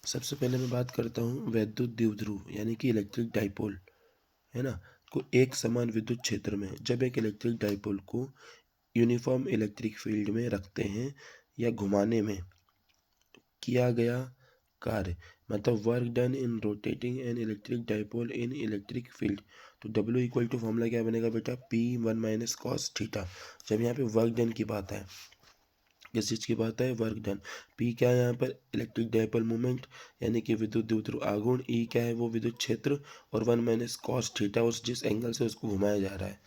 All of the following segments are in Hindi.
सबसे पहले मैं बात करता हूँ वैद्युत द्विध्रुव यानी कि इलेक्ट्रिक डाइपोल, है ना। को एक समान विद्युत क्षेत्र में जब एक इलेक्ट्रिक डाइपोल को यूनिफॉर्म इलेक्ट्रिक फील्ड में रखते हैं या घुमाने में किया गया कार्य, मतलब work done in rotating an electric dipole in electric field. तो W इक्वल टू फॉर्मूला क्या बनेगा बेटा, P1 माइनस कॉस थीटा। जब यहाँ पे वर्क डन की बात है, किस चीज़ की बात है, वर्क डन। पी क्या है यहाँ पर, इलेक्ट्रिक डाइपोल मोमेंट यानी कि विद्युत द्विध्रुव आघूर्ण। ई क्या है, वो विद्युत क्षेत्र। और 1 माइनस कॉस थीटा, उस जिस एंगल से उसको घुमाया जा रहा है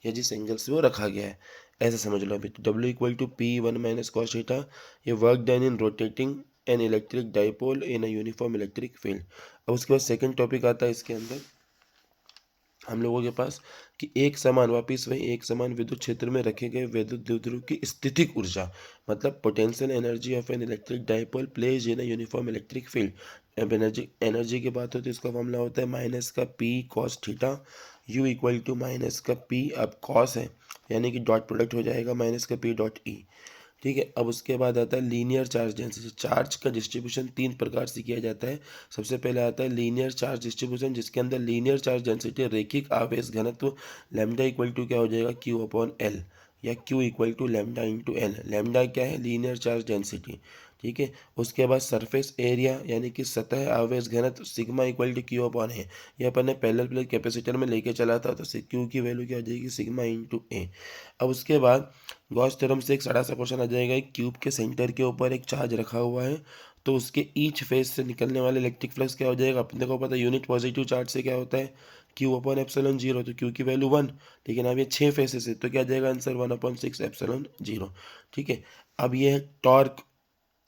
या जिस एंगल से वो रखा गया है, ऐसा समझ लो अभी। तो W equal to P1 minus cos theta, ये work done in rotating an electric dipole in a uniform electric field. अब उसके बाद सेकंड टॉपिक आता है इसके अंदर हम लोगों के पास कि एक समान, वापिस वही एक समान विद्युत क्षेत्र में रखे गए विद्युत द्विध्रुव की स्थितिक ऊर्जा, मतलब potential energy of N electric dipole place in a uniform electric field. अब एनर्जी की बात होती है, इसका फॉर्मूला होता है माइनस का P cos theta, U equal to minus का P, अब कॉस है यानी कि डॉट प्रोडक्ट हो जाएगा माइनस का P डॉट ई। ठीक है। अब उसके बाद आता है लीनियर चार्ज डेंसिटी। चार्ज का डिस्ट्रीब्यूशन तीन प्रकार से किया जाता है। सबसे पहले आता है लीनियर चार्ज डिस्ट्रीब्यूशन, जिसके अंदर लीनियर चार्ज डेंसिटी रेखिक आवेश घनत्व लैम्डा इक्वल टू क्या हो जाएगा, Q अपॉन एल, या Q equal to lambda into L. Lambda क्या है, लीनियर चार्ज डेंसिटी। ठीक है। उसके बाद सरफेस एरिया यानी कि सतह आवेश घनत्व sigma equal to Q upon है। ये अपन ने पैरेलल प्लेट कैपेसिटर में लेके चला था, तो Q की वैल्यू क्या हो जाएगी, सिग्मा इंटू ए। अब उसके बाद गॉस थ्योरम से एक सड़ा सा क्वेश्चन आ जाएगा, एक क्यूब के सेंटर के ऊपर एक चार्ज रखा हुआ है, तो उसके ईच फेस से निकलने वाले इलेक्ट्रिक फ्लक्स क्या हो जाएगा। अपने को पता है यूनिट पॉजिटिव चार्ज से क्या होता है, क्यू अपॉन एप्सिलॉन जीरो, तो क्यू की वैल्यू 1। लेकिन अब ये 6 फेसेस है तो क्या आ जाएगा आंसर, 1/6 एप्सिलॉन जीरो। ठीक है। अब ये है टॉर्क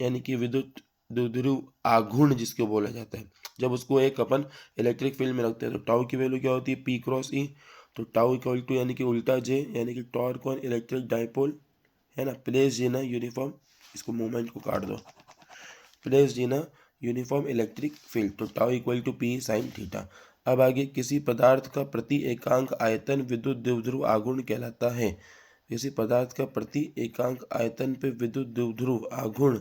यानी कि विद्युत द्विध्रुव आघूर्ण जिसको बोला जाता है, जब उसको एक अपन इलेक्ट्रिक फील्ड में रखते हैं तो टाउ की वैल्यू क्या होती है, P क्रॉस ई। तो टाउ इक्वल टू यानी कि उल्टा J यानी कि टॉर्क ऑन इलेक्ट्रिक डाइपोल, है ना, प्लेस जीना यूनिफॉर्म, इसको मूवमेंट को काट दो, place in a uniform electric field, तो tau equal to P sine theta. अब आगे, किसी पदार्थ का प्रति एकांक आयतन विद्युत द्विध्रुव आघूर्ण कहलाता है। किसी पदार्थ का प्रति एकांक आयतन पे विद्युत द्विध्रुव आघूर्ण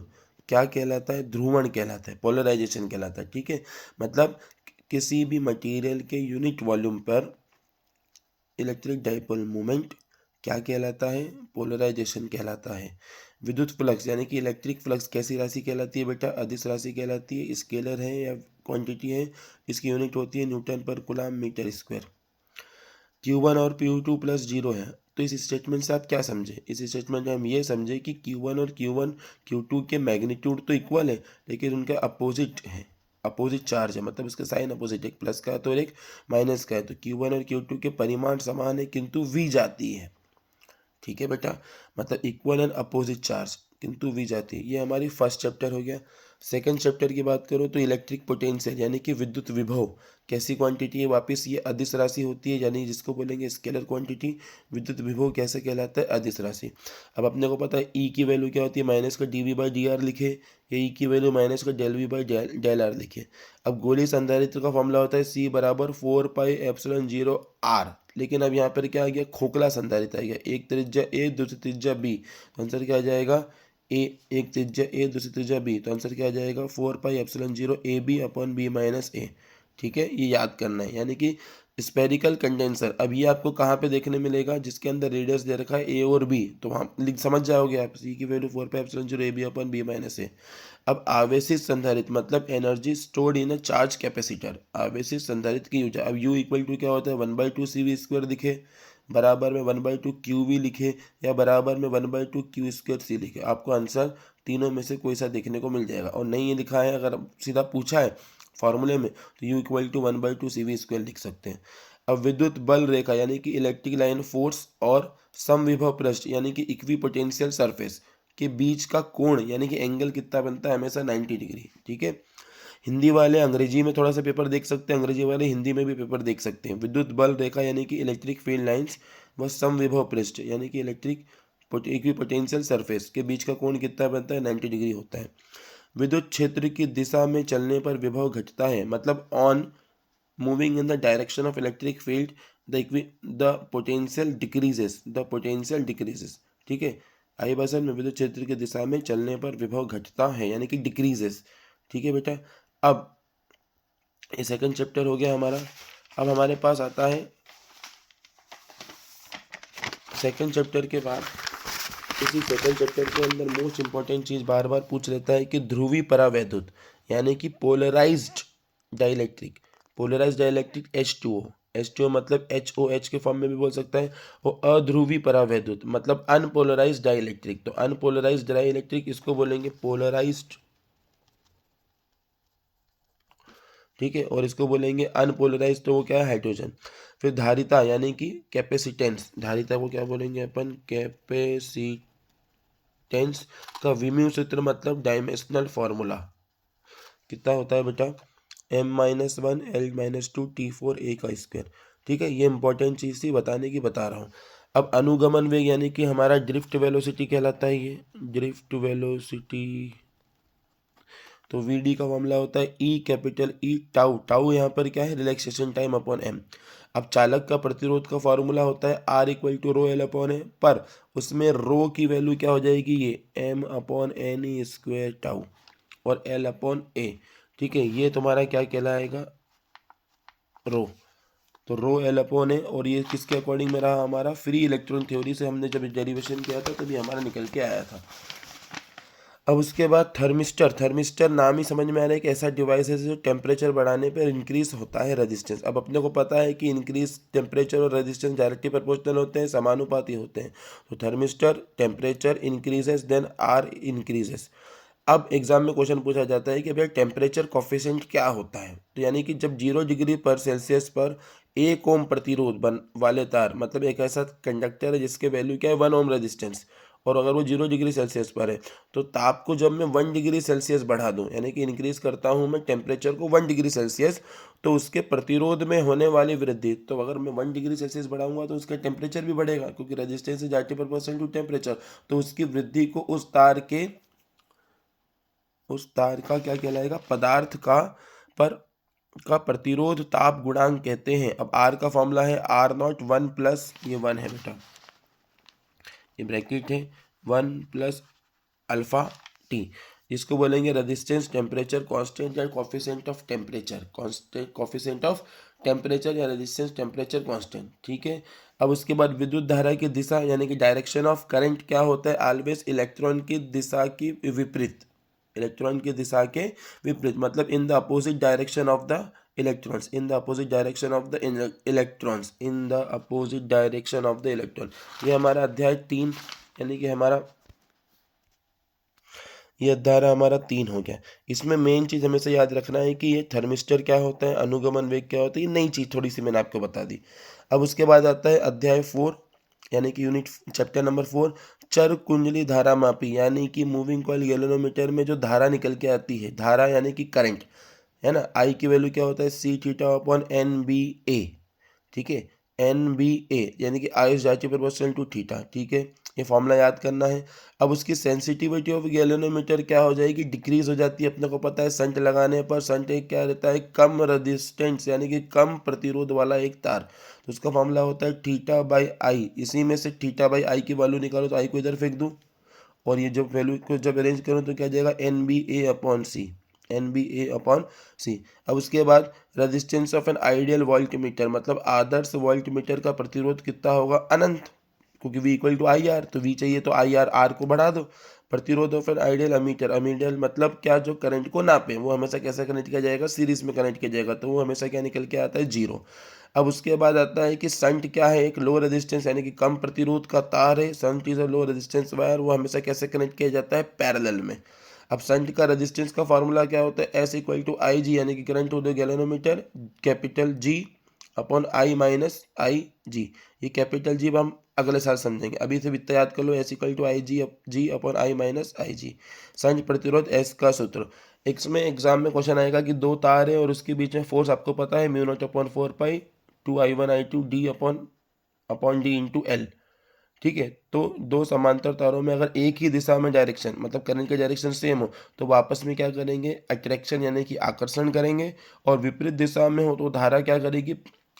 क्या कहलाता है, ध्रुवण कहलाता है, पोलराइजेशन कहलाता है। ठीक है। मतलब किसी भी मटेरियल के यूनिट वॉल्यूम पर इलेक्ट्रिक डाइपोल मोमेंट क्या कहलाता है, पोलराइजेशन कहलाता है। विद्युत फ्लक्स यानी कि इलेक्ट्रिक फ्लक्स कैसी राशि कहलाती है बेटा, अदिश राशि कहलाती है। स्केलर है या क्वांटिटी है, इसकी यूनिट होती है न्यूटन पर कूलम मीटर स्क्वायर। Q1 और Q2 प्लस जीरो है, तो इस स्टेटमेंट से आप क्या समझे, इस स्टेटमेंट में हम ये समझे कि Q1 और Q2 के मैग्नीट्यूड तो इक्वल है, लेकिन उनका अपोजिट है, अपोजिट चार्ज है, मतलब उसका साइन अपोजिट, एक प्लस का है तो एक माइनस का है। तो Q1 और Q2 के परिमाण समान है किंतु V जाती है। ठीक है बेटा, मतलब इक्वल एंड अपोजिट चार्ज किंतु वी जाती है। ये हमारी फर्स्ट चैप्टर हो गया। सेकंड चैप्टर की बात करो तो इलेक्ट्रिक पोटेंशियल यानी कि विद्युत विभव कैसी क्वांटिटी है, वापस ये अदिश राशि होती है, यानी जिसको बोलेंगे स्केलर क्वांटिटी। विद्युत विभव कैसे कहलाता है, अदिश राशि। अब अपने को पता है ई की वैल्यू क्या होती है, माइनस का dV/dr लिखे, या ई की वैल्यू माइनस का del V/del r लिखे। अब गोलीय संधारित्र का फॉर्मूला होता है C बराबर 4πε0r, लेकिन अब यहाँ पर क्या आ गया, खोखला संधारित्र आ गया, एक त्रिज्या ए दूसरी त्रिज्या बी, तो आंसर क्या आ जाएगा ए, एक त्रिज्या ए दूसरी त्रिज्या बी, तो आंसर क्या आ जाएगा 4πε0 AB/B-A। ठीक है, ये याद करना है। यानी कि स्पेरिकल कंडेंसर, अब ये आपको कहाँ पे देखने मिलेगा, जिसके अंदर रेडियस दे रखा है ए और बी, तो वहाँ समझ जाओगे आप, सी की वैल्यू 4πε0 AB/B-A। अब आवेशित संधारित्र मतलब energy stored in a charge capacitor, आवेशित संधारित्र की ऊर्जा। अब U इक्वल टू क्या होता है, 1/2CV² दिखे, बराबर में 1/2QV लिखे, या बराबर में 1/2Q²C लिखे। आपको आंसर तीनों में से कोई सा देखने को मिल जाएगा। और नहीं ये लिखा है, अगर सीधा पूछा है फॉर्मूले में, तो U इक्वल टू 1/2CV² लिख सकते हैं। अब विद्युत बल रेखा यानी कि इलेक्ट्रिक लाइन फोर्स और समविभव पृष्ठ यानी कि इक्वी पोटेंशियल सरफेस के बीच का कोण यानी कि एंगल कितना बनता है, हमेशा 90 डिग्री। ठीक है। हिंदी वाले अंग्रेजी में थोड़ा सा पेपर देख सकते हैं, अंग्रेजी वाले हिंदी में भी पेपर देख सकते हैं। विद्युत बल रेखा यानी कि इलेक्ट्रिक फील्ड लाइंस व समविभव पृष्ठ यानी कि इलेक्ट्रिक इक्वी पोटेंशियल सरफेस के बीच का कोण कितना बनता है, 90 डिग्री होता है। विद्युत क्षेत्र की दिशा में चलने पर विभव घटता है, मतलब on moving in the direction of electric field the potential decreases, the potential decreases. ठीक है। आई भाषा में विद्युत क्षेत्र की दिशा में चलने पर विभव घटता है यानी कि डिक्रीजेस। ठीक है बेटा। अब ये सेकंड चैप्टर हो गया हमारा। अब हमारे पास आता है सेकंड चैप्टर के बाद, इसी सेकंड चैप्टर के अंदर मोस्ट इंपॉर्टेंट चीज़ बार बार पूछ लेता है कि ध्रुवी परावैद्युत यानी कि polarised dielectric. Polarised dielectric H2O मतलब HOH के फॉर्म में भी बोल सकता है। और अध्रुवी परावैद्युत मतलब अनपोलराइज्ड डाइलेक्ट्रिक। तो अनपोलराइज्ड डाइलेक्ट्रिक इसको बोलेंगे पोलराइज्ड, ठीक है, और इसको बोलेंगे अनपोलराइज, तो वो क्या है, हाइड्रोजन। फिर धारिता यानी कि कैपेसिटेंस, धारिता को क्या बोलेंगे अपन, कैपेसिटेंस का विम्यू सूत्र मतलब डायमेंशनल फॉर्मूला कितना होता है बेटा, m-1 L-2 T4 A²। ठीक है, ये इंपॉर्टेंट चीज़ थी बताने की, बता रहा हूँ। अब अनुगमन वेग यानी कि हमारा ड्रिफ्ट वेलोसिटी कहलाता है, ये ड्रिफ्ट वेलोसिटी। तो वी डी का मामला होता है E capital E tau, tau यहाँ पर क्या है, रिलैक्सेशन टाइम अपॉन एम। अब चालक का प्रतिरोध का फॉर्मूला होता है R equal to rho L upon A, पर उसमें रो की वैल्यू क्या हो जाएगी, ये M upon N E square tau और एल अपॉन ए। ठीक है, ये तुम्हारा क्या कहलाएगा, रो। तो रो एल अपॉन ए, और ये किसके अकॉर्डिंग में रहा, हमारा फ्री इलेक्ट्रॉन थ्योरी से हमने जब डेरिवेशन किया था तभी हमारा निकल के आया था। अब उसके बाद थर्मिस्टर, थर्मिस्टर नाम ही समझ में आ रहा है कि ऐसा डिवाइस है जो टेम्परेचर बढ़ाने पर इंक्रीज होता है रेजिस्टेंस। अब अपने को पता है कि इंक्रीज टेम्परेचर और रेजिस्टेंस डायरेक्टली प्रोपोर्शनल होते हैं, समानुपाती होते हैं। तो thermistor temperature increases then R increases. अब एग्जाम में क्वेश्चन पूछा जाता है कि भैया टेम्परेचर कोफिशिएंट क्या होता है, तो यानी कि जब 0 डिग्री पर 1 ओम प्रतिरोध बन वाले तार, मतलब एक ऐसा कंडक्टर है जिसके वैल्यू क्या है 1 ओम रेजिस्टेंस, और अगर वो 0 डिग्री पर है, तो ताप को जब मैं 1 डिग्री बढ़ा दूं, यानी कि इंक्रीज करता हूं मैं टेम्परेचर को 1 डिग्री, तो उसके प्रतिरोध में होने वाली वृद्धि, तो अगर मैं 1 डिग्री बढ़ाऊंगा तो उसका टेम्परेचर भी बढ़ेगा, क्योंकि resistance is directly proportional to temperature. तो उसकी वृद्धि को उस तार का क्या कहलाएगा, पदार्थ का पर का प्रतिरोध ताप गुणांक कहते हैं। अब आर का फॉर्मूला है R0 1 प्लस, ये 1 है बेटा, ये ब्रैकेट है 1 प्लस अल्फा टी, इसको बोलेंगे रेजिस्टेंस टेम्परेचर कांस्टेंट या coefficient of temperature, constant coefficient of temperature या रेजिस्टेंस टेम्परेचर कांस्टेंट। ठीक है, अब उसके बाद विद्युत धारा की दिशा यानी कि डायरेक्शन ऑफ करंट क्या होता है, ऑलवेज इलेक्ट्रॉन की दिशा की विपरीत, इलेक्ट्रॉन की दिशा के विपरीत, मतलब in the opposite direction of the electrons, in the opposite direction of the electrons, in the opposite direction of the electron. ये हमारा अध्याय 3 यानी कि हमारा ये अध्याय हमारा 3 हो गया। इसमें मेन चीज़ हमेशा याद रखना है कि ये थर्मिस्टर क्या होता है, अनुगमन वेग क्या होता है, ये नई चीज़ थोड़ी सी मैंने आपको बता दी। अब उसके बाद आता है अध्याय 4 यानी कि यूनिट चैप्टर नंबर 4, चर कुंडली धारा मापी, यानी कि मूविंग कॉइल गैल्वेनोमीटर में जो धारा निकल के आती है, धारा यानी कि करंट है ना, आई की वैल्यू क्या होता है C theta upon N B A. ठीक है, एन बी ए यानी कि I is directly proportional to theta. ठीक है, ये फॉर्मूला याद करना है। अब उसकी सेंसिटिविटी ऑफ गैल्वेनोमीटर क्या हो जाएगी, डिक्रीज हो जाती है। अपने को पता है संट लगाने पर संट एक क्या रहता है, कम रेजिस्टेंस यानी कि कम प्रतिरोध वाला एक तार, तो उसका फॉर्मूला होता है थीटा बाई आई। इसी में से थीटा बाई आई की वैल्यू निकालो तो आई को इधर फेंक दूँ, और ये जब वैल्यू को जब अरेंज करूँ तो क्या जाएगा, एन बी ए अपॉन सी, एन बी ए अपॉन सी। अब उसके बाद resistance of an ideal volt meter, मतलब आदर्श वोल्ट मीटर का प्रतिरोध कितना होगा, अनंत, क्योंकि V equal to I R, तो V चाहिए तो आई आर, आर को बढ़ा दो। प्रतिरोध of an ideal ammeter, ammeter मतलब क्या, जो करंट को नापे, वो हमेशा कैसे कनेक्ट किया जाएगा, सीरीज में कनेक्ट किया जाएगा, तो वो हमेशा क्या निकल के आता है, 0। अब उसके बाद आता है कि संट क्या है, एक लो रेजिस्टेंस यानी कि कम प्रतिरोध का तार है, shunt is a low resistance wire, वो हमेशा कैसे कनेक्ट किया जाता है, पैरेलल में। अब संट का रेजिस्टेंस का फॉर्मूला क्या होता है, S equal to I G, यानी कि current to the galvanometer capital G upon I minus I G. ये कैपिटल जी हम अगले साल समझेंगे, अभी से इतना याद कर लो, S equal to I G upon I minus I G. Shunt प्रतिरोध एस का सूत्र। इसमें एग्जाम में क्वेश्चन आएगा कि दो तार है और उसके बीच में फोर्स आपको पता है म्यू नॉट अपॉन 4 पाई 2I1I2 D upon D into L. ठीक है, तो दो समांतर तारों में अगर एक ही दिशा में डायरेक्शन, मतलब करंट के डायरेक्शन सेम हो, तो वो आपस में क्या करेंगे, अट्रैक्शन यानी कि आकर्षण करेंगे, और विपरीत दिशा में हो तो धारा क्या करेगी,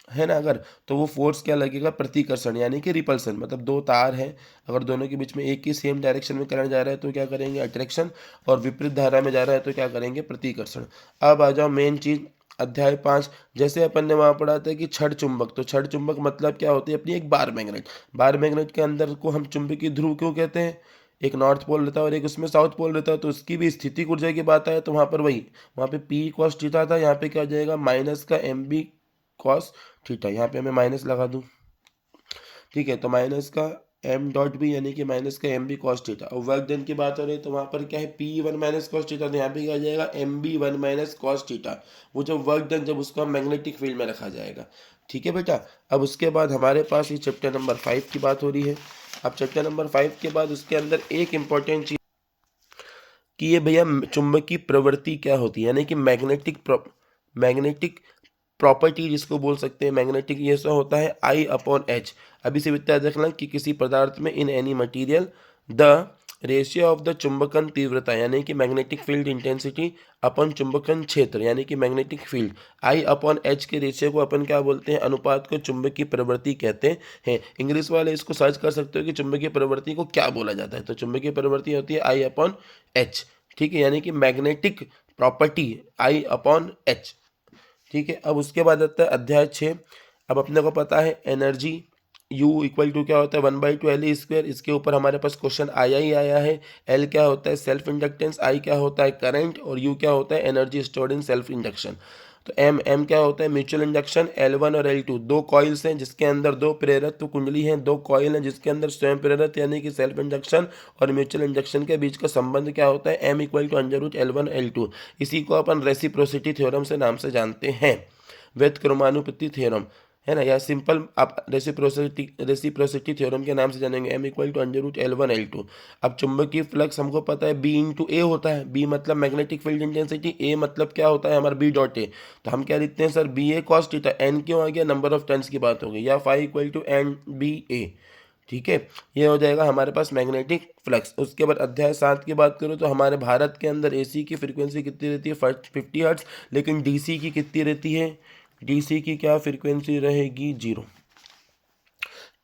है ना, अगर तो वो फोर्स क्या लगेगा, प्रतिकर्षण यानी कि रिपल्सन। मतलब दो तार हैं, अगर दोनों के बीच में एक ही सेम डायरेक्शन में करंट जा रहा है तो क्या करेंगे, अट्रैक्शन, और विपरीत धारा में जा रहा है तो क्या करेंगे, प्रतिकर्षण। अब आ जाओ मेन चीज, अध्याय 5। जैसे अपन ने वहाँ पढ़ा था कि छड़ चुंबक, तो छड़ चुंबक मतलब क्या होती है, अपनी एक बार मैग्नेट। बार मैग्नेट के अंदर को हम चुंबकीय ध्रुव क्यों कहते हैं, एक नॉर्थ पोल रहता है और एक उसमें साउथ पोल रहता है, तो उसकी भी स्थितिक ऊर्जा की बात आए तो वहाँ पर वही, वहाँ पे पी कॉस थीटा था, यहाँ पे क्या हो जाएगा, माइनस का एम बी कॉस थीटा। यहाँ पे मैं माइनस लगा दूँ, ठीक है, तो माइनस का एम डॉट बी यानी कि माइनस का एम बी कॉस थीटा। और वर्क डन की बात हो रही है तो वहाँ पर क्या है, P one minus cos theta, तो यहाँ पे क्या आ जाएगा, M B one minus cos theta. वो जब वर्क डन, जब उसको हम मैग्नेटिक फील्ड में रखा जाएगा। ठीक है बेटा। अब उसके बाद हमारे पास ये चैप्टर नंबर 5 की बात हो रही है। अब चैप्टर नंबर 5 के बाद उसके अंदर एक इंपॉर्टेंट चीज कि ये भैया चुंबकीय प्रवृत्ति क्या होती है, यानी कि मैग्नेटिक प्रॉपर्टी जिसको बोल सकते हैं मैग्नेटिक, ये ऐसा होता है आई अपॉन एच। अभी से इतना देखना कि किसी पदार्थ में, in any material, the ratio of the चुंबकन तीव्रता यानी कि मैग्नेटिक फील्ड इंटेंसिटी अपन चुंबकन क्षेत्र यानी कि magnetic field, I upon H के रेशियो को अपन क्या बोलते हैं, अनुपात को चुंबकीय प्रवृत्ति कहते हैं। इंग्लिश वाले इसको सर्च कर सकते हो कि चुंबकीय प्रवृत्ति को क्या बोला जाता है, तो चुंबकीय प्रवृत्ति होती है आई अपॉन एच। ठीक है, यानी कि मैग्नेटिक प्रॉपर्टी आई अपॉन एच। ठीक है, अब उसके बाद आता है अध्याय 6। अब अपने को पता है एनर्जी U इक्वल टू क्या होता है, 1/2 L² इसके ऊपर हमारे पास क्वेश्चन आया ही आया है। L क्या होता है, सेल्फ इंडक्टेंस, I क्या होता है, करंट, और U क्या होता है, energy stored in self induction. तो M क्या होता है, म्यूचुअल इंडक्शन। L1 और L2 दो कॉइल्स हैं जिसके अंदर दो प्रेरकत्व कुंडली हैं, दो कॉइल हैं जिसके अंदर स्वयं प्रेरक यानी कि सेल्फ इंडक्शन और म्यूचुअल इंडक्शन के बीच का संबंध क्या होता है, M equal to √L1 L2। इसी को अपन रेसिप्रोसिटी थ्योरम से नाम से जानते हैं, व्युत्क्रमानुपाती थ्योरम, है ना, या सिंपल आप रेसिप्रोसिटी थ्योरम के नाम से जानेंगे, M equal to √L1 L2। अब चुंबकीय फ्लक्स हमको पता है B इंटू ए होता है, B मतलब मैग्नेटिक फील्ड इंटेंसिटी, A मतलब क्या होता है हमारा B डॉट ए। तो हम क्या लिखते हैं सर, बी ए कॉस थीटा, N क्यों आ गया, नंबर ऑफ टर्न्स की बात हो गई, या phi equal to N B A. ठीक है, ये हो जाएगा हमारे पास मैग्नेटिक फ्लक्स। उसके बाद अध्याय 7 की बात करूँ तो हमारे भारत के अंदर एसी की फ्रीक्वेंसी कितनी रहती है, 50 हर्ट्ज, लेकिन डीसी की कितनी रहती है, डीसी की क्या फ्रीक्वेंसी रहेगी, 0।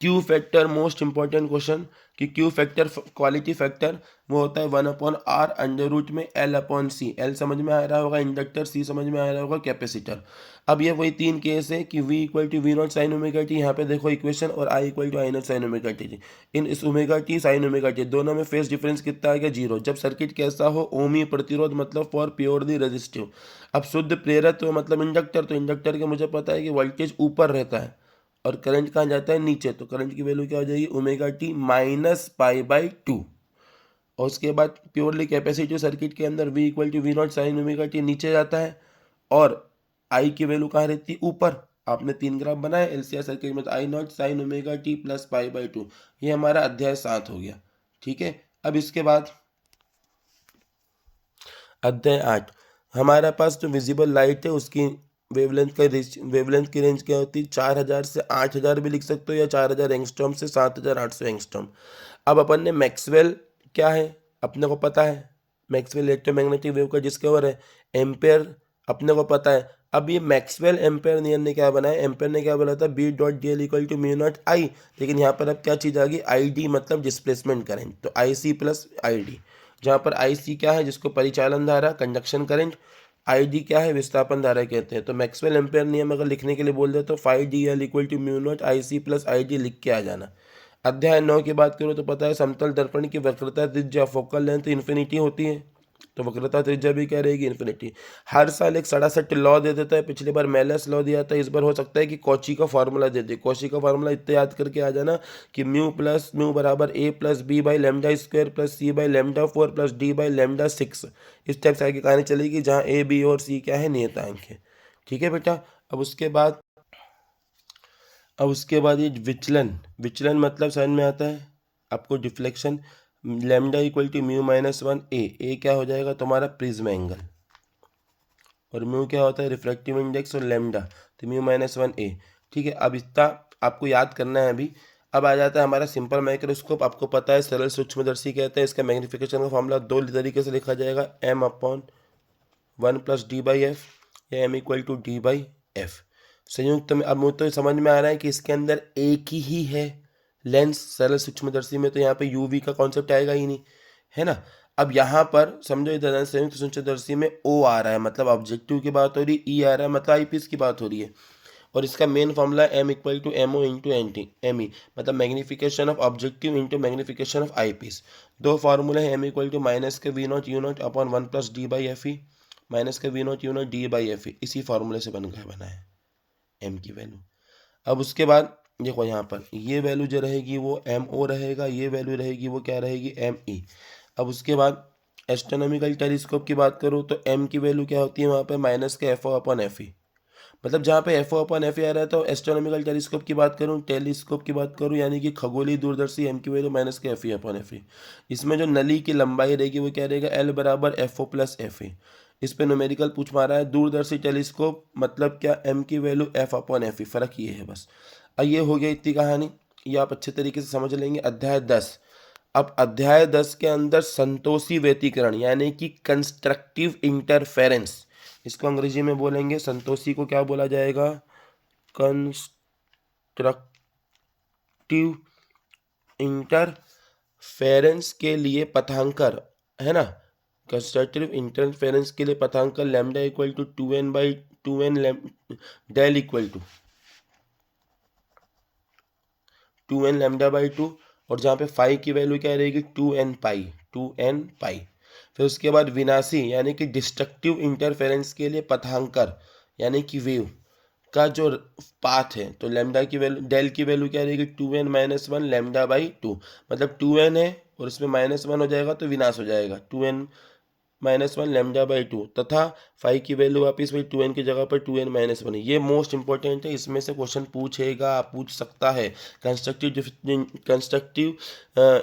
Q factor, most important question, कि क्यू फैक्टर क्वालिटी फैक्टर वो होता है 1/r अंडर रूट में L/C। एल समझ में आ रहा होगा इंडक्टर, सी समझ में आ रहा होगा कैपेसिटर। अब ये वही तीन केस है कि V equal to V naught sine omega T, यहाँ पे देखो इक्वेशन, और I equal to I naught sine omega T. इन इस omega T sine omega T दोनों में फेस डिफरेंस कितना आ गया, 0। जब सर्किट कैसा हो, ओमी प्रतिरोध मतलब फॉर प्योरली रेजिस्टिव। अब शुद्ध प्रेरक तो मतलब इंडक्टर, तो इंडक्टर के मुझे पता है कि वोल्टेज ऊपर रहता है और करंट कहाँ जाता है, नीचे, तो करंट की वैल्यू क्या हो जाएगी, ओमेगा टी माइनस पाई/2। और उसके बाद प्योरली कैपेसिटिव सर्किट के अंदर V equal to V naught sine omega T नीचे जाता है, और I की वैल्यू कहाँ रहती है, ऊपर। आपने 3 ग्राफ बनाए एलसीआर सर्किट में, तो I naught sine omega T plus पाई/2। ये हमारा अध्याय 7 हो गया। ठीक है, अब इसके बाद अध्याय 8, हमारे पास जो विजिबल लाइट है उसकी वेवलेंथ की रेंज क्या होती है, 4000 से 8000 भी लिख सकते हो, या 4000 एंगस्ट्रॉम से 7800 एंगस्ट्रॉम। अब अपन ने मैक्सवेल क्या है अपने को पता है, मैक्सवेल इलेक्ट्रोमैग्नेटिक वेव का डिस्कवर है, एम्पेयर अपने को पता है। अब ये मैक्सवेल एम्पेयर नियम ने क्या बनाया, एम्पेयर ने क्या बोला था, B dot D L equal to mu naught I, लेकिन यहाँ पर अब क्या चीज़ आ गई, आई डी मतलब डिस्प्लेसमेंट करेंट, तो I C plus I D, जहाँ पर आई सी क्या है, जिसको परिचालन धारा कंडक्शन करंट, आई डी क्या है, विस्थापन धारा कहते हैं। तो मैक्सवेल एम्पेयर नियम अगर लिखने के लिए बोल दे तो five D L equal to mu naught I C plus I D लिख के आ जाना। अध्याय 9 की बात करो तो पता है समतल दर्पण की वक्रता त्रिज्या फोकल लेंथ इन्फिनिटी होती है, तो वक्रता त्रिज्या भी क्या रहेगी, इन्फिनिटी। हर साल एक सड़सठ लॉ दे देता है, पिछली बार मेलस लॉ दिया था, इस बार हो सकता है कि कॉची का फार्मूला दे दे। कॉची का फार्मूला इतना याद करके आ जाना कि म्यू प्लस म्यू बराबर A plus B by lambda square plus C by lambda 4 plus D by lambda 6। इस टाइप से आगे कहानी चलेगी जहाँ ए बी और सी क्या है, नियतांक है। ठीक है बेटा। अब उसके बाद ये विचलन मतलब समझ में आता है आपको, deflection. Lambda equal to mu minus 1 A क्या हो जाएगा तुम्हारा, प्रिज्म एंगल, और म्यू क्या होता है, रिफ्रैक्टिव इंडेक्स, और लेमडा तो म्यू माइनस 1 ए। ठीक है, अब इतना आपको याद करना है अभी। अब आ जाता है हमारा सिंपल माइक्रोस्कोप, आपको पता है सरल सूक्ष्मदर्शी कहते हैं, इसका मैग्नीफिकेशन का फॉर्मूला दो तरीके से लिखा जाएगा, m/1 + d/f, या m = d/f। संयुक्त में अब मुझे तो समझ में आ रहा है कि इसके अंदर एक ही है लेंस, सरल सूक्ष्मदर्शी में तो यहाँ पे यूवी का कॉन्सेप्ट आएगा ही नहीं, है ना। अब यहाँ पर समझो इधर संयुक्त सूक्ष्मदर्शी में ओ आ रहा है मतलब ऑब्जेक्टिव की बात हो रही है, ई आ रहा है मतलब आईपीस की बात हो रही है, और इसका main formula M equal to M O into N T, M E मतलब magnification of objective into magnification of eyepiece. दो फार्मूले हैं, एम इक्वल टू माइनस के V naught U naught upon 1 plus D by F E, minus के V naught U naught D by F E, इसी फार्मूले से बना है एम की वैल्यू। अब उसके बाद देखो यहाँ पर ये वैल्यू जो रहेगी वो एम ओ रहेगा, ये वैल्यू रहेगी वो क्या रहेगी एम ई। अब उसके बाद एस्ट्रोनॉमिकल टेलीस्कोप की बात करूँ तो एम की वैल्यू क्या होती है वहाँ पे माइनस के F O upon F E, मतलब जहाँ पे F O upon F E आ रहा है तो एस्ट्रोनॉमिकल टेलीस्कोप की बात करूँ, टेलीस्कोप की बात करूँ यानी कि खगोलीय दूरदर्शी, एम की वैल्यू माइनस के एफ ई अपॉन एफ ई। इसमें जो नली की लंबाई रहेगी वो क्या रहेगा एल बराबर F O plus F E. इस पे न्यूमेरिकल पूछ मारा है, दूरदर्शी टेलीस्कोप मतलब क्या एम की वैल्यू एफ अपॉन एफ ई, फर्क ये है बस। अब ये हो गया इतनी कहानी, ये आप अच्छे तरीके से समझ लेंगे। अध्याय 10, अब अध्याय 10 के अंदर संतोषी व्यतिकरण यानी कि कंस्ट्रक्टिव इंटरफेरेंस, इसको अंग्रेजी में बोलेंगे संतोषी को क्या बोला जाएगा कंस्ट्रक्टिव इंटरफेरेंस के लिए पथांकर, है ना, कंस्ट्रक्टिव इंटरफेरेंस के लिए पथांकर lambda equal to 2n del equal to 2n lambda by 2, और जहाँ पे फाई की वैल्यू क्या रहेगी 2n पाई। फिर उसके बाद विनाशी यानी कि डिस्ट्रक्टिव इंटरफेरेंस के लिए पथांकर यानी कि वेव का जो पाथ है, तो लैम्डा की वैल्यू डेल की वैल्यू क्या रहेगी 2n माइनस 1 लैम्डा बाई 2, मतलब 2n है और इसमें माइनस 1 हो जाएगा तो विनाश हो जाएगा 2n माइनस 1 लैम्डा बाई 2, तथा फाइव की वैल्यू वापिस वही 2n की जगह पर 2n माइनस 1 है। ये मोस्ट इंपॉर्टेंट है, इसमें से क्वेश्चन पूछ सकता है। कंस्ट्रक्टिव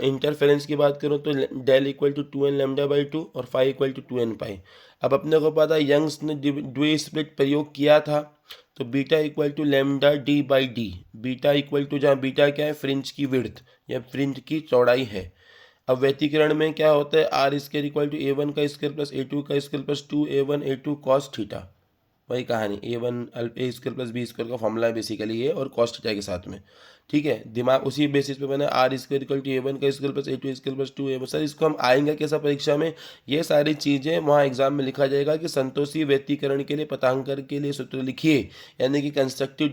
इंटरफेरेंस की बात करूँ तो del equal to 2n lambda by 2 और फाइव इक्वल टू 2n पाई। अब अपने को पता है यंग्स ने द्वि स्प्लिट प्रयोग किया था, तो beta equal to lambda D by D, beta equal to जहाँ बीटा क्या है फ्रिंज की विड्थ या फ्रिंज की चौड़ाई है। अब व्यतिकरण में क्या होता है R square equal to A one का स्क्वायर प्लस ए टू का square plus 2a1 a2 cos theta, वही कहानी A one A square plus B square का फॉर्मूला है बेसिकली ये, और कॉस थीटा के साथ में, ठीक है। दिमाग उसी बेसिस पे बना आर स्क्वायर इक्वल टू ए1 का स्क्वायर प्लस ए2 स्क्वायर प्लस 2a1। सर इसको हम आएंगे कैसा परीक्षा में, ये सारी चीज़ें वहाँ एग्जाम में लिखा जाएगा कि संतोषी व्यतिकरण के लिए पथांकर के लिए सूत्र लिखिए, यानी कि कंस्ट्रक्टिव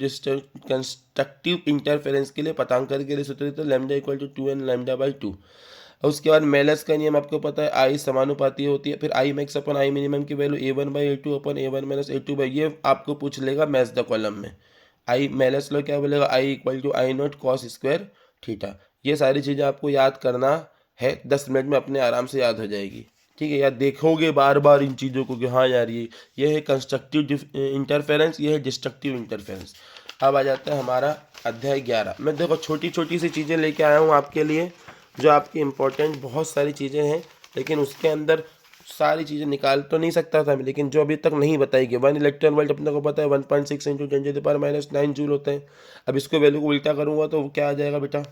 इंटरफेरेंस के लिए पथांकर के लिए सूत्र तो lambda equal to 2n lambda by 2। और उसके बाद मेलस का नियम आपको पता है, आई समानुपाती होती है, फिर I max upon I minimum की value a1/a2 upon a1 minus a2 by, ये आपको पूछ लेगा मैथ्स द कॉलम में। आई मेलस लो क्या बोलेगा I equal to I naught cos square theta. ये सारी चीज़ें आपको याद करना है, 10 मिनट में अपने आराम से याद हो जाएगी, ठीक है। या देखोगे बार बार इन चीज़ों को कि हाँ यार ये है कंस्ट्रक्टिव इंटरफेरेंस, ये है डिस्ट्रक्टिव इंटरफेरेंस। अब आ जाता है हमारा अध्याय 11। मैं देखो छोटी छोटी सी चीज़ें लेके आया हूँ आपके लिए, जो आपकी इम्पोर्टेंट बहुत सारी चीज़ें हैं, लेकिन उसके अंदर सारी चीज़ें निकाल तो नहीं सकता था मैं, लेकिन जो अभी तक नहीं बताई गई। 1 इलेक्ट्रॉन वोल्ट अपने को पता है 1.6 इंटू 10⁻⁹ जूल होते हैं। अब इसको वैल्यू को उल्टा करूँगा तो क्या आ जाएगा बेटा,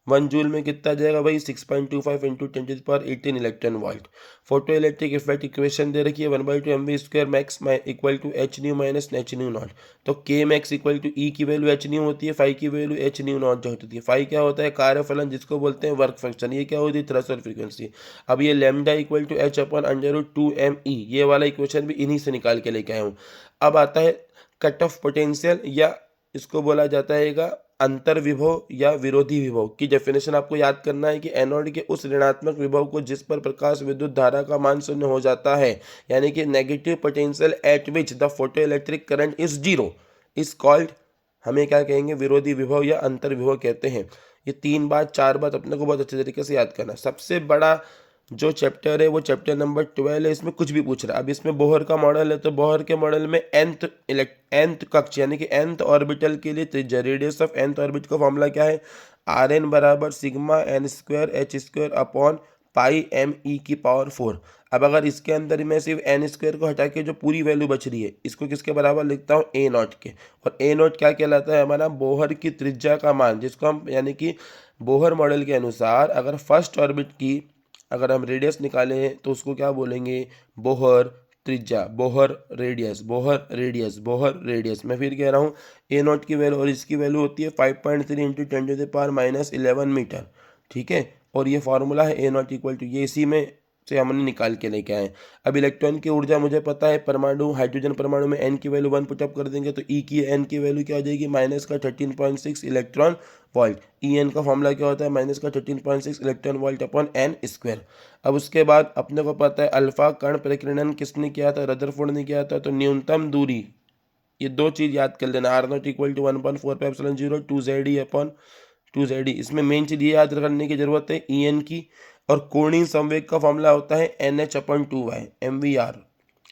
1 जूल में कितना आ जाएगा भाई 6.25 into 10⁻18 electron volt. Photo electric effect equation दे रखी है 1/2 mv square max equal to H nu minus H nu naught. तो के मैक्स इक्वल टू ई की वैल्यू एच न्यू होती है, फाई की वैल्यू एच न्यू नॉट जो होती है। फाई क्या होता है कार्यफलन जिसको बोलते हैं वर्क फंक्शन, ये क्या होती है थ्रस्ट और फ्रीक्वेंसी। अब ये lambda equal to H upon √2me, ये वाला इक्वेशन भी इन्हीं से निकाल के लेके आया हूँ। अब आता है कट ऑफ पोटेंशियल, या इसको बोला जाता है अंतर विभव या विरोधी विभव की डेफिनेशन आपको याद करना है कि एनोड के उस ऋणात्मक विभव को जिस पर प्रकाश विद्युत धारा का मान शून्य हो जाता है, यानी कि negative potential at which the photo electric current is zero is called, हमें क्या कहेंगे विरोधी विभव या अंतर विभव कहते हैं। ये 3 बात 4 बात अपने को बहुत अच्छे तरीके से याद करना। सबसे बड़ा जो चैप्टर है वो चैप्टर नंबर 12 है, इसमें कुछ भी पूछ रहा है। अब इसमें बोहर का मॉडल है, तो बोहर के मॉडल में nth कक्ष यानी कि nth ऑर्बिटल के लिए त्रिज्या रेडियस ऑफ nth ऑर्बिट का फॉर्मूला क्या है Rn बराबर sigma n square H square upon pi M E की पावर 4। अब अगर इसके अंदर मैं सिर्फ n स्क्वायर को हटा के जो पूरी वैल्यू बच रही है इसको किसके बराबर लिखता हूँ a नॉट के, और a नॉट क्या कहलाता है हमारा बोहर की त्रिज्या का मान, जिसको हम यानी कि बोहर मॉडल के अनुसार अगर फर्स्ट ऑर्बिट की अगर हम रेडियस निकाले हैं तो उसको क्या बोलेंगे बोहर त्रिज्या, Bohr radius, Bohr radius, Bohr radius. मैं फिर कह रहा हूँ ए नॉट की वैल्यू और इसकी वैल्यू होती है 5.3 इंटू 10⁻⁻11 मीटर, ठीक है। और ये फार्मूला है ए नॉट इक्वल टू, ये इसी में से हमने निकाल के लेके आए। अब इलेक्ट्रॉन की ऊर्जा मुझे पता है, परमाणु हाइड्रोजन परमाणु में एन की वैल्यू 1 पुटअप कर देंगे तो ई की एन की वैल्यू क्या हो जाएगी, माइनस का 13.6 इलेक्ट्रॉन वोल्ट। ई एन का फॉर्मूला क्या होता है, माइनस का 13.6 electron volt upon N square. अब उसके बाद अपने को पता है अल्फा कण प्रकीर्णन किसने किया था, रदरफोर्ड ने किया था। तो न्यूनतम दूरी, ये दो चीज़ याद कर लेना, R naught equal to 1/4πε0 2ZE upon 2ZE। इसमें मेन चीज़ ये याद करने की जरूरत है ई एन की। और कोणीय संवेग का फॉर्मूला होता है NH/2y MVR।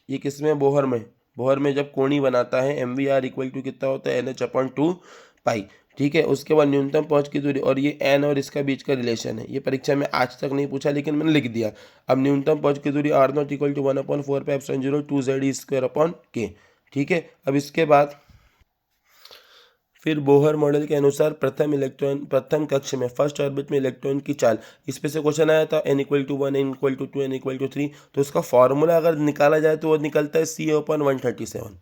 ये किसमें, बोहर में। बोहर में जब कोणी बनाता है MVR इक्वल टू कितना होता है, NH/2π, ठीक है। उसके बाद न्यूनतम पहुंच की दूरी, और ये एन और इसका बीच का रिलेशन है। ये परीक्षा में आज तक नहीं पूछा लेकिन मैंने लिख दिया। अब न्यूनतम पहुंच की दूरी R naught equal to 1/4πε0 2ZE² upon K, ठीक है। अब इसके बाद फिर बोहर मॉडल के अनुसार प्रथम कक्ष में फर्स्ट ऑर्बिट में इलेक्ट्रॉन की चाल, इस पे से क्वेश्चन आया था n=1 n=2 n=3। तो उसका फॉर्मूला अगर निकाला जाए तो वो निकलता है C/137।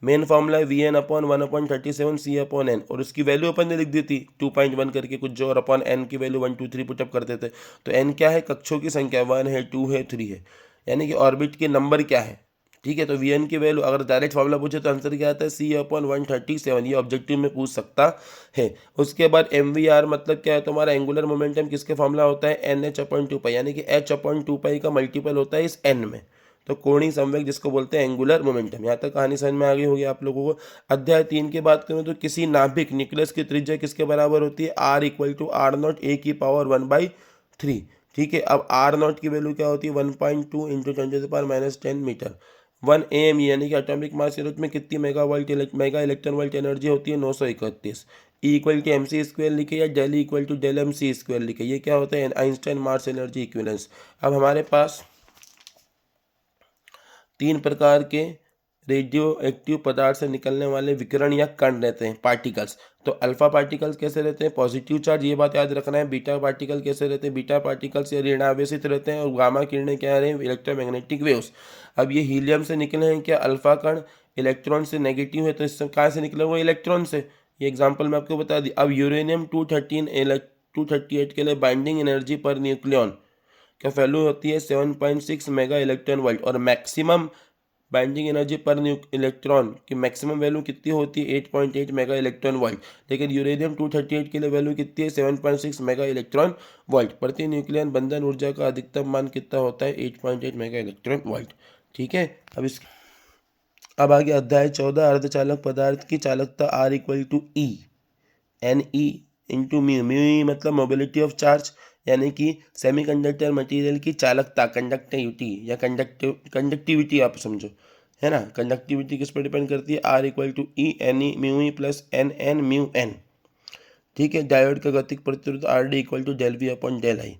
मेन फार्मूला है Vn/1/37 C/n, और उसकी वैल्यू अपन ने लिख दी थी 2.1 करके कुछ जो, और अपॉन n की वैल्यू 1 2 3 पुटअप करते थे। तो n क्या है, कक्षों की संख्या 1 है 2 है 3 है, यानी कि ऑर्बिट के नंबर क्या है, ठीक है। तो Vn की वैल्यू अगर डायरेक्ट फार्मूला पूछे तो आंसर क्या आता है, C/137। ये ऑब्जेक्टिव में पूछ सकता है। उसके बाद MVR मतलब क्या है, तुम्हारा एंगुलर मोमेंटम किसके फार्मूला होता है, NH/2π, यानी कि H/2π का मल्टीपल होता है इस n में। तो कोणीय संवेग जिसको बोलते हैं एंगुलर मोमेंटम। यहाँ तक कहानी समझ में आ गई होगी आप लोगों को। अध्याय 3 की बात करें तो किसी नाभिक न्यूक्लियस की त्रिज्या किसके बराबर होती है, R=R0 a⁻⁴ ठीक है। अब R0 की वैल्यू क्या होती है, 1.2 इंटू 10⁻⁻10 मीटर। 1 AME यानी कि एटॉमिक मास यूनिट में कितनी मेगा इलेक्ट्रॉन वोल्ट एनर्जी होती है, 931। E इक्वल टू mc² लिखे या del equal to del mc² लिखे। ये क्या होता है, आइंस्टाइन मास एनर्जी इक्विवेलेंस। अब हमारे पास 3 प्रकार के रेडियो एक्टिव पदार्थ से निकलने वाले विकिरण या कण रहते हैं, पार्टिकल्स। तो अल्फा पार्टिकल्स कैसे रहते हैं, पॉजिटिव चार्ज, ये बात याद रखना है। बीटा पार्टिकल कैसे रहते हैं, बीटा पार्टिकल्स या ऋणावेशित रहते हैं। और गामा किरणें क्या रहे हैं, इलेक्ट्रोमैग्नेटिक वेव्स। अब ये हीलियम से निकले हैं क्या, अल्फा कण इलेक्ट्रॉन से नेगेटिव है, तो इससे कहाँ से निकले हुए, इलेक्ट्रॉन से। ये एग्जाम्पल मैं आपको बता दी। अब यूरेनियम 238 के लिए बाइंडिंग एनर्जी पर न्यूक्लियन क्या वैल्यू होती है, 7.6 मेगा इलेक्ट्रॉन वोल्ट। और मैक्सिमम बाइंडिंग एनर्जी पर इलेक्ट्रॉन की मैक्सिमम वैल्यू कितनी होती है, 8.8 मेगा इलेक्ट्रॉन वोल्ट। लेकिन यूरेनियम 238 के लिए वैल्यू कितनी है, 7.6 मेगा इलेक्ट्रॉन वोल्ट। प्रति न्यूक्लियन बंधन ऊर्जा का अधिकतम मान कितना होता है, 8.8 मेगा इलेक्ट्रॉन वोल्ट, ठीक है। अब आगे अध्याय 14 अर्धचालक पदार्थ की चालकता R=E Ne into mu. Mu मतलब मोबिलिटी ऑफ चार्ज, यानी कि सेमीकंडक्टर मटेरियल की चालकता, कंडक्टिविटी या कंडक्टिविटी आप समझो, है ना। कंडक्टिविटी किस पर डिपेंड करती है, R=E Ne μe plus NN μN, ठीक है। डायोड का गतिक प्रतिरोध RD = ΔV अपॉन ΔI।